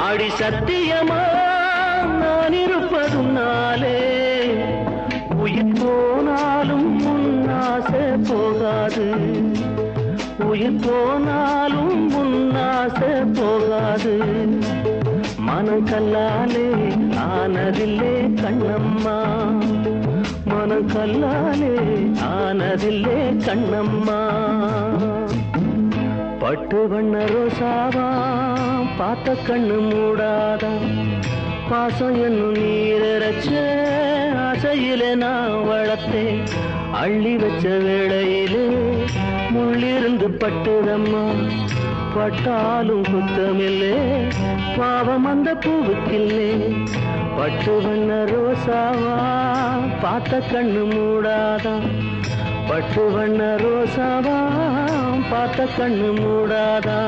அடி சத்தியமா நான் இருப்பதுனாலே உயிர் போனாலும் முன்னாசை போகாது, உயிர் போனாலும் முன்னாசை போகாது. மனக்கல்லாலே ஆனதில்லே கண்ணம்மா, மனக்கல்லாலே ஆனதில்லே கண்ணம்மா. பட்டு வண்ண ரோசாவா பார்த்த கண்ணு மூடாதா, பாசம் என்னும் நீரச்ச ஆசையிலே நான் வளர்த்தேன். அள்ளி வச்ச வேளையிலே முள்ளிருந்து பட்டுதம்மா, பட்டாலும் குத்தமில்லே பாவம் அந்த பூவுக்கில்லே. பட்டு வண்ண ரோசாவா பார்த்த கண்ணு மூடாதா, பட்டு வண்ண ரோசாவா பார்த்த கண்ணு மூடாதா.